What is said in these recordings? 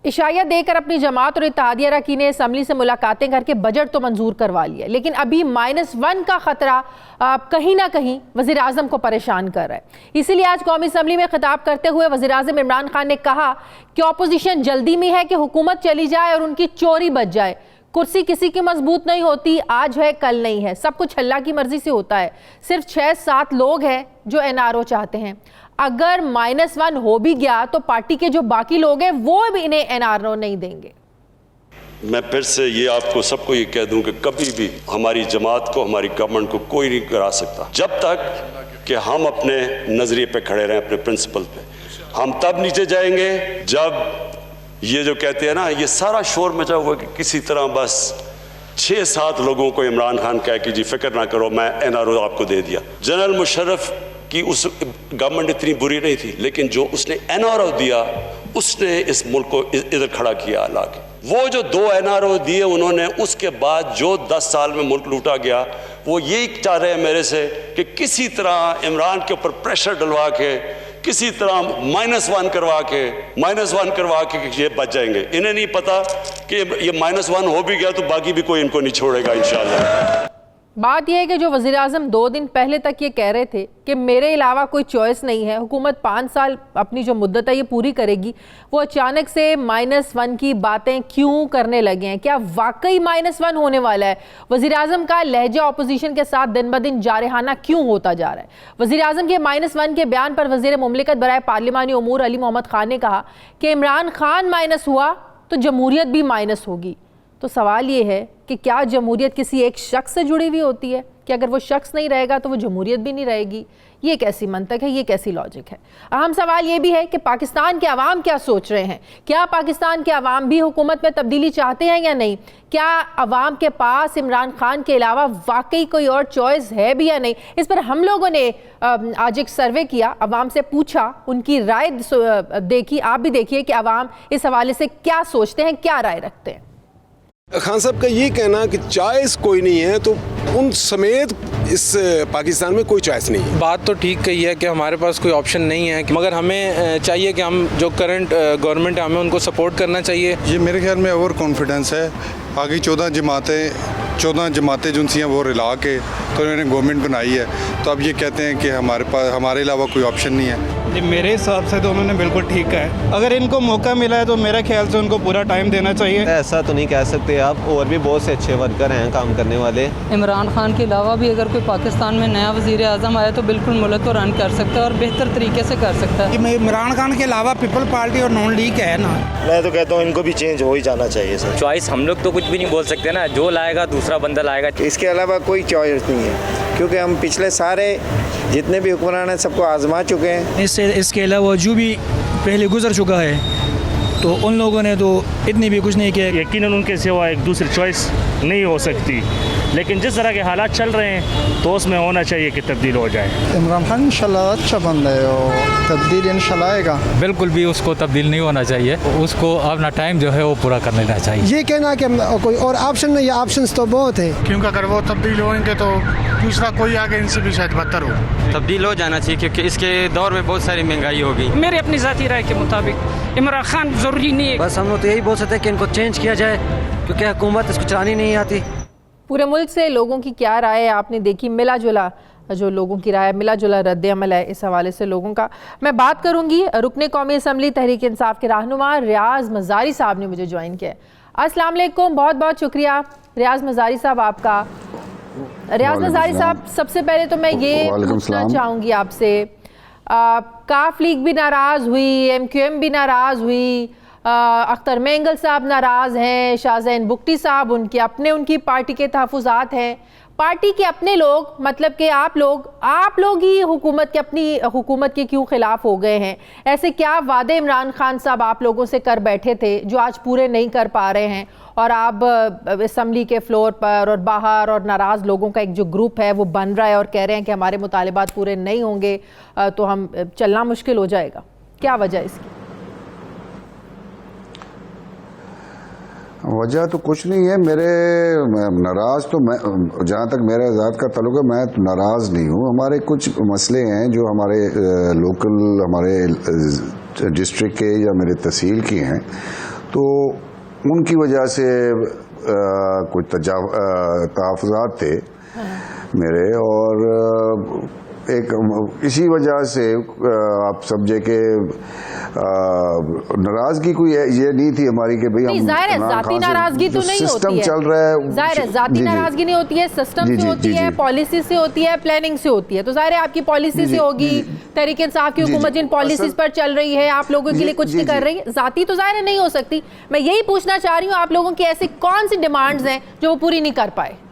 इशाया देकर अपनी जमात और इत्तेहादिया अरकान ने असम्बली से मुलाकातें करके बजट तो मंजूर करवा लिया, लेकिन अभी -1 का खतरा कहीं ना कहीं वज़ीर आज़म को परेशान कर रहा है। इसीलिए आज कौमी असम्बली में खिताब करते हुए वज़ीर आज़म इमरान खान ने कहा कि अपोजिशन जल्दी में है कि हुकूमत चली जाए और उनकी चोरी बच जाए। कुर्सी किसी की मजबूत नहीं होती, आज है कल नहीं है, सब कुछ अल्लाह की मर्जी से होता है। सिर्फ 6-7 लोग हैं जो NRO चाहते हैं। अगर -1 हो भी गया तो पार्टी के जो बाकी लोग हैं वो भी इन्हें NRO नहीं देंगे। मैं फिर से ये आपको सबको ये कह दूं कि कभी भी हमारी जमात को, हमारी गवर्नमेंट को कोई नहीं करा सकता जब तक कि हम अपने नजरिए पे खड़े रहें, अपने प्रिंसिपल पे। हम तब नीचे जाएंगे जब ये जो कहते हैं ना, ये सारा शोर मचा हुआ कि किसी तरह बस 6-7 लोगों को इमरान खान कह कि जी फिक्र ना करो, मैं NRO आपको दे दिया। जनरल मुशर्रफ की उस गवर्नमेंट इतनी बुरी नहीं थी, लेकिन जो उसने NRO दिया उसने इस मुल्क को इधर खड़ा किया अल्लाह के। वो जो 2 NRO दिए उन्होंने, उसके बाद जो 10 साल में मुल्क लूटा गया, वो यही चाह रहे हैं मेरे से कि किसी तरह इमरान के ऊपर प्रेशर डलवा के, किसी तरह -1 करवा के ये बच जाएंगे। इन्हें नहीं पता कि ये -1 हो भी गया तो बाकी भी कोई इनको नहीं छोड़ेगा इंशाअल्लाह। बात यह है कि जो वज़ीर आज़म 2 दिन पहले तक ये कह रहे थे कि मेरे अलावा कोई चॉइस नहीं है, हुकूमत 5 साल अपनी जो मुद्दत है ये पूरी करेगी, वो अचानक से -1 की बातें क्यों करने लगे हैं? क्या वाकई -1 होने वाला है? वज़ीर आज़म का लहजा अपोजिशन के साथ दिन ब दिन जारहाना क्यों होता जा रहा है? वज़ीर आज़म के -1 के बयान पर वज़ीर मुमलिकत बराए पार्लिमानी उमूर अली मोहम्मद खान ने कहा कि इमरान खान माइनस हुआ तो जमहूरियत भी माइनस होगी। तो सवाल ये है कि क्या जमहूरियत किसी एक शख्स से जुड़ी हुई होती है कि अगर वो शख्स नहीं रहेगा तो वो जमहूरियत भी नहीं रहेगी? ये कैसी मंतक है, ये कैसी लॉजिक है? अहम सवाल ये भी है कि पाकिस्तान के अवाम क्या सोच रहे हैं? क्या पाकिस्तान के अवाम भी हुकूमत में तब्दीली चाहते हैं या नहीं? क्या अवाम के पास इमरान खान के अलावा वाकई कोई और चॉइस है भी या नहीं? इस पर हम लोगों ने आज एक सर्वे किया, अवाम से पूछा, उनकी राय देखी। आप भी देखिए कि अवाम इस हवाले से क्या सोचते हैं, क्या राय रखते हैं। खान साहब का ये कहना कि चॉइस कोई नहीं है, तो उन समेत इस पाकिस्तान में कोई चॉइस नहीं है। बात तो ठीक कही है कि हमारे पास कोई ऑप्शन नहीं है, मगर हमें चाहिए कि हम जो करंट गवर्नमेंट है हमें उनको सपोर्ट करना चाहिए। ये मेरे ख्याल में ओवर कॉन्फिडेंस है। बाकी 14 जमातें जो हैं वो रिला के तो इन्होंने गवर्नमेंट बनाई है, तो अब ये कहते हैं कि हमारे अलावा कोई ऑप्शन नहीं है। मेरे हिसाब से तो उन्होंने बिल्कुल ठीक है। अगर इनको मौका मिला है तो मेरे ख्याल से उनको पूरा टाइम देना चाहिए। ऐसा तो नहीं कह सकते आप, और भी बहुत से अच्छे वर्कर हैं काम करने वाले। इमरान खान के अलावा भी अगर कोई पाकिस्तान में नया वज़ीर आज़म आया तो बिल्कुल मुल्क को रन कर सकता है और बेहतर तरीके से कर सकता है। इमरान खान के अलावा पीपल पार्टी और नॉन लीग है ना। मैं तो कहता हूँ इनको भी चेंज हो ही जाना चाहिए सर। चॉइस हम लोग तो कुछ भी नहीं बोल सकते ना, जो लाएगा दूसरा बंदा लाएगा। इसके अलावा कोई चॉइस नहीं है, क्योंकि हम पिछले सारे जितने भी हुक्मरान हैं सबको आजमा चुके हैं। इसके अलावा जो भी पहले गुजर चुका है तो उन लोगों ने तो इतनी भी कुछ नहीं किया। यकीनन उनके सिवा एक दूसरी चॉइस नहीं हो सकती, लेकिन जिस तरह के हालात चल रहे हैं तो उसमें होना चाहिए कि तब्दील हो जाए। इमरान खान इंशाल्लाह अच्छा बंदा है और तब्दील इंशाल्लाह आएगा। बिल्कुल भी उसको तब्दील नहीं होना चाहिए, उसको अपना टाइम जो है वो पूरा कर लेना चाहिए। ये कहना कि कोई और ऑप्शन नहीं है, ऑप्शंस तो बहुत है, क्योंकि अगर वो तब्दील होंगे तो दूसरा कोई आगे इनसे भी शायद बेहतर हो। तब्दील हो जाना चाहिए क्योंकि इसके दौर में बहुत सारी महंगाई होगी। मेरे अपनी ज़ाती राय के मुताबिक इमरान खान जरूरी नहीं है। बस हम लोग तो यही बोल सकते हैं कि इनको चेंज किया जाए, क्योंकि हुकूमत इसको चलानी नहीं आती। पूरे मुल्क से लोगों की क्या राय है आपने देखी, मिला जुला जो लोगों की राय, मिला जुला रद्द अमल है इस हवाले से लोगों का। मैं बात करूंगी रुकने कौमी असम्बली तहरीक इंसाफ के रहनुमा रियाज मज़ारी साहब ने मुझे ज्वाइन किया है। अस्सलाम वालेकुम, बहुत बहुत शुक्रिया रियाज मज़ारी साहब आपका। रियाज मज़ारी साहब, सबसे पहले तो मैं ये पूछना चाहूँगी आपसे, काफ लीग भी नाराज़ हुई, MQM भी नाराज़ हुई, अख्तर मेंगल साहब नाराज़ हैं, शाहज़ैन बुगटी साहब उनकी पार्टी के तहफ़्फ़ुज़ात हैं, पार्टी के अपने लोग, मतलब कि आप लोग ही अपनी हुकूमत के क्यों ख़िलाफ़ हो गए हैं? ऐसे क्या वादे इमरान खान साहब आप लोगों से कर बैठे थे जो आज पूरे नहीं कर पा रहे हैं, और आप असम्बली के फ्लोर पर और बाहर और नाराज़ लोगों का एक जो ग्रुप है वो बन रहा है और कह रहे हैं कि हमारे मुतालिबात पूरे नहीं होंगे तो हम चलना मुश्किल हो जाएगा? क्या वजह इसकी? वजह तो कुछ नहीं है। नाराज़ तो मैं, जहाँ तक मेरा ज़ात का ताल्लुक है, मैं तो नाराज़ नहीं हूँ। हमारे कुछ मसले हैं जो हमारे लोकल, हमारे डिस्ट्रिक्ट के या मेरे तहसील के हैं, تو ان کی وجہ سے کچھ تحفظات تھے میرے، اور ایک اسی وجہ سے آپ سمجھے کہ ناراضگی کوئی یہ نہیں تھی ہماری کہ بھئی ہم ظاہر ہے ذاتی ناراضگی تو نہیں ہوتی ہے، چل رہا ہے ظاہر ہے ذاتی ناراضگی نہیں ہوتی ہے، سسٹم سے ہوتی ہے، پالیسی سے ہوتی ہے، پلاننگ سے ہوتی ہے. تو ظاہر ہے آپ کی پالیسی سے ہوگی، تحریک انصاف کی حکومت جن پالیسیز پر چل رہی ہے آپ لوگوں کے لیے کچھ نہیں کر رہی ہے، ذاتی تو ظاہر ہے نہیں ہو سکتی. میں یہی پوچھنا چاہ رہی ہوں آپ لوگوں کی ایسی کون سی ڈیمانڈز ہیں جو وہ پوری نہیں کر پائے؟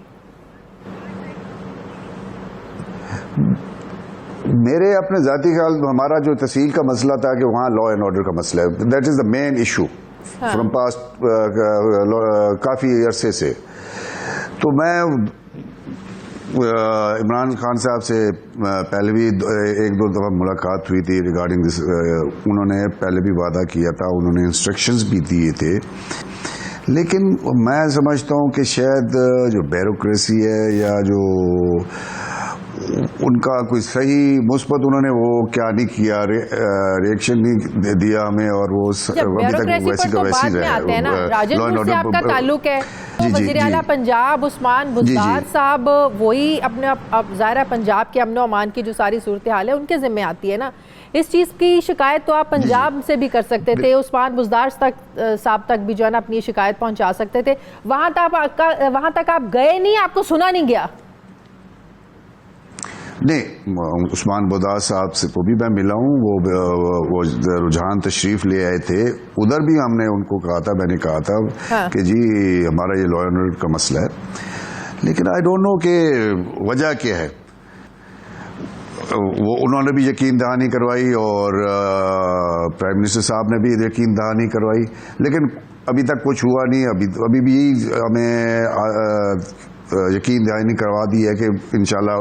میرے اپنے ذاتی خیال، ہمارا جو تحصیل کا مسئلہ تھا کہ وہاں لا اینڈ آرڈر کا مسئلہ ہے، that is the main issue from past کافی عرصے سے. تو میں عمران خان صاحب سے پہلے بھی ایک دو دفعہ ملاقات ہوئی تھی ریگارڈنگ دس. انہوں نے پہلے بھی وعدہ کیا تھا، انہوں نے انسٹرکشنز بھی دیے تھے، لیکن میں سمجھتا ہوں کہ شاید جو بیوروکریسی ہے یا جو ان کا کوئی صحیح مثبت انہوں نے وہ کیا نہیں کیا، ریئیکشن نہیں دیا ہمیں، اور وہ ابھی تک ویسی کا ویسی رہے. راجن پور سے آپ کا تعلق ہے، وزیر اعلیٰ پنجاب عثمان بزدار صاحب وہی اپنے ظاہر ہے پنجاب کے امن و امان کی جو ساری صورتحال ہے ان کے ذمہ آتی ہے نا. اس چیز کی شکایت تو آپ پنجاب سے بھی کر سکتے تھے، عثمان بزدار صاحب تک بھی جو ہے نا اپنی شکایت پہنچا سکتے تھے. وہاں تک آپ گئے نہیں، آپ کو سنا نہیں گیا؟ نہیں، عثمان بزدار صاحب سے کو بھی میں ملا ہوں، وہ رجحان تشریف لے آئے تھے ادھر بھی. ہم نے ان کو کہا تھا، میں نے کہا تھا کہ جی ہمارا یہ لا اینڈ آرڈر کا مسئلہ ہے، لیکن آئی ڈونٹ نو کہ وجہ کیا ہے. وہ انہوں نے بھی یقین دہانی کروائی اور پرائم منسٹر صاحب نے بھی یقین دہانی کروائی، لیکن ابھی تک کچھ ہوا نہیں. ابھی بھی ہمیں یقین دہانی کروا دی ہے کہ انشاءاللہ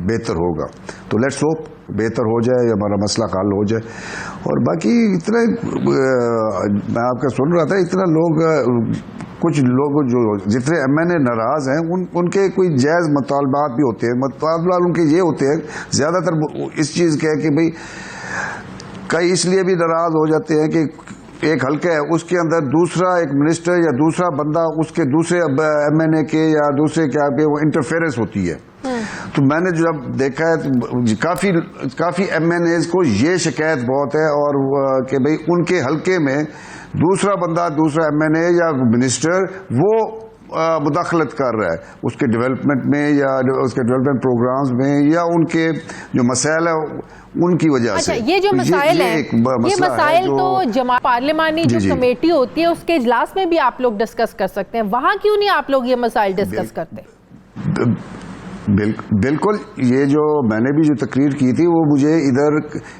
بہتر ہوگا. تو لیٹس ہوپ بہتر ہو جائے، ہمارا مسئلہ حل ہو جائے. اور باقی اتنا میں آپ کا سن رہا تھا، اتنا لوگ، کچھ لوگ جو جتنے ایم این اے ناراض ہیں ان کے کوئی جائز مطالبات بھی ہوتے ہیں. مطالبات ان کے یہ ہوتے ہیں زیادہ تر اس چیز کے کہ بھئی کئی اس لیے بھی ناراض ہو جاتے ہیں کہ ایک حلقہ ہے، اس کے اندر دوسرا ایک منسٹر یا دوسرا بندہ اس کے دوسرے ایم این اے کے یا دوسرے کیا پہ وہ انٹرفیئرنس ہوتی ہے. تو میں نے جب دیکھا ہے کافی ایم این ایز کو یہ شکایت بہت ہے، اور کہ بھئی ان کے حلقے میں دوسرا بندہ، دوسرا ایم این اے یا منسٹر وہ مداخلت کر رہا ہے اس کے ڈیولپمنٹ میں یا اس کے ڈیولپمنٹ پروگرامز میں، یا ان کے جو مسائل ہے ان کی وجہ سے. یہ جو مسائل ہیں، یہ مسائل تو پارلیمانی جو کمیٹی ہوتی ہے اس کے اجلاس میں بھی آپ لوگ ڈسکس کر سکتے ہیں. وہاں کیوں نہیں آپ لوگ یہ مسائل ڈسکس کرتے؟ بالکل. یہ جو میں نے بھی جو تقریر کی تھی وہ مجھے ادھر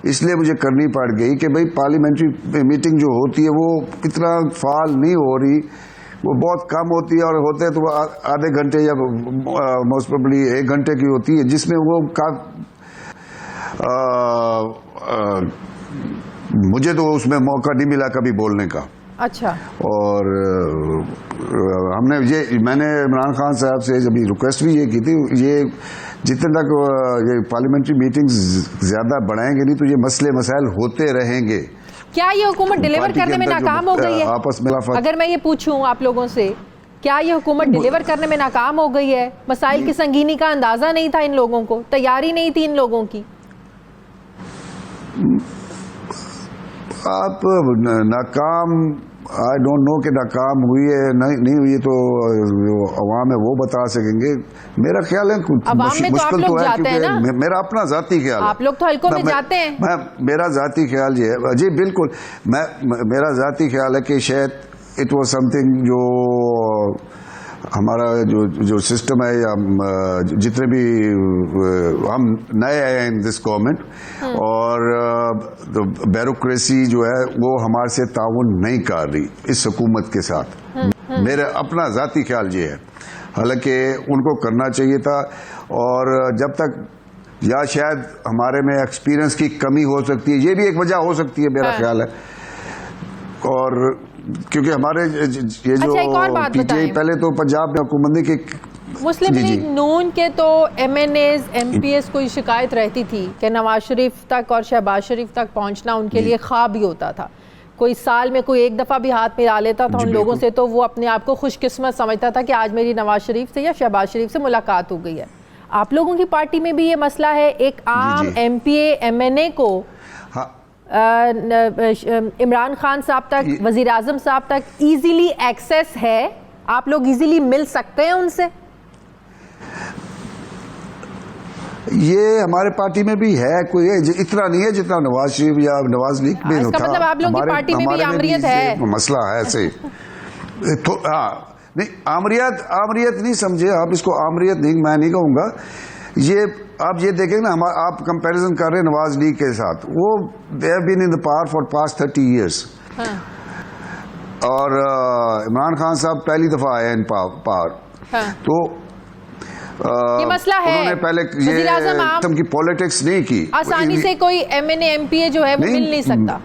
اس لیے مجھے کرنی پڑ گئی کہ بھئی پارلیمنٹری میٹنگ جو ہوتی ہے وہ اتنا فعال نہیں ہو رہی، وہ بہت کم ہوتی ہے، اور ہوتے تو آدھے گھنٹے یا موسٹ پروبلی 1 گھنٹے کی ہوتی ہے، جس میں وہ مجھے تو اس میں موقع نہیں ملا کبھی بولنے کا. اچھا. اور میں نے عمران خان صاحب سے جب ریکویسٹ بھی یہ کی تھی، یہ جتنے تک یہ پارلیمنٹری میٹنگز زیادہ بڑھائیں گے نہیں تو یہ مسائل ہوتے رہیں گے. کیا یہ حکومت ڈیلیور کرنے میں ناکام ہو گئی ہے؟ آپس میں اگر میں یہ پوچھوں آپ لوگوں سے، کیا یہ حکومت ڈیلیور کرنے میں ناکام ہو گئی ہے؟ مسائل کی سنگینی کا اندازہ نہیں تھا ان لوگوں کو، تیاری نہیں تھی ان لوگوں کی. آپ ناکام، آئی ڈونٹ نو کہ ناکام ہوئی ہے نہیں ہوئی تو عوام ہے وہ بتا سکیں گے. میرا خیال ہے مشکل تو ہے کیونکہ میرا اپنا ذاتی خیال ہے. آپ لوگ تو حلقوں میں جاتے ہیں. میرا ذاتی خیال یہ ہے، جی بالکل، میرا ذاتی خیال ہے کہ شاید اٹ واز سم تھنگ جو ہمارا جو سسٹم ہے یا جتنے بھی ہم نئے آئے ہیں ان دس گورنمنٹ، اور بیوروکریسی جو ہے وہ ہمارے سے تعاون نہیں کر رہی اس حکومت کے ساتھ. میرا اپنا ذاتی خیال یہ ہے، حالانکہ ان کو کرنا چاہیے تھا. اور جب تک یا شاید ہمارے میں ایکسپیرئنس کی کمی ہو سکتی ہے، یہ بھی ایک وجہ ہو سکتی ہے میرا خیال ہے. اور کیونکہ ہمارے یہ جو پی ٹی آئی پہلے تو پنجاب میں حکومت نے کہ مسلم لیگ نون کے تو M N As M P S کو شکایت رہتی تھی کہ نواز شریف تک اور شہباز شریف تک پہنچنا ان کے لیے خواب ہی ہوتا تھا. کوئی سال میں کوئی ایک دفعہ بھی ہاتھ ملا لیتا تھا ان لوگوں سے تو وہ اپنے آپ کو خوش قسمت سمجھتا تھا کہ آج میری نواز شریف سے یا شہباز شریف سے ملاقات ہو گئی ہے. آپ لوگوں کی پارٹی میں بھی یہ مسئلہ ہے؟ ایک عام M P A M N A کو عمران خان صاحب تک، وزیر اعظم صاحب تک ایزیلی ایکسیس ہے؟ آپ لوگ ایزیلی مل سکتے ہیں ان سے؟ یہ ہمارے پارٹی میں بھی ہے، کوئی اتنا نہیں ہے جتنا نواز شریف یا نواز لیگ میں اس کا مطلب آپ لوگوں کی پارٹی میں بھی آمریت ہے؟ مسئلہ ہے ایسے. ہاں نہیں، آمریت نہیں سمجھے آپ اس کو، آمریت نہیں، میں نہیں کہوں گا. یہ آپ یہ دیکھیں نا، آپ کمپیریزن کر رہے ہیں نواز لیگ کے ساتھ، وہ they have been in the power for past 30 years. اور عمران خان صاحب پہلی دفعہ آئے ان پاور. تو یہ مسئلہ ہے، انہوں نے پہلے یہ قسم کی پولیٹکس نہیں کی. آسانی سے کوئی M N A M P A جو ہے وہ مل نہیں سکتا.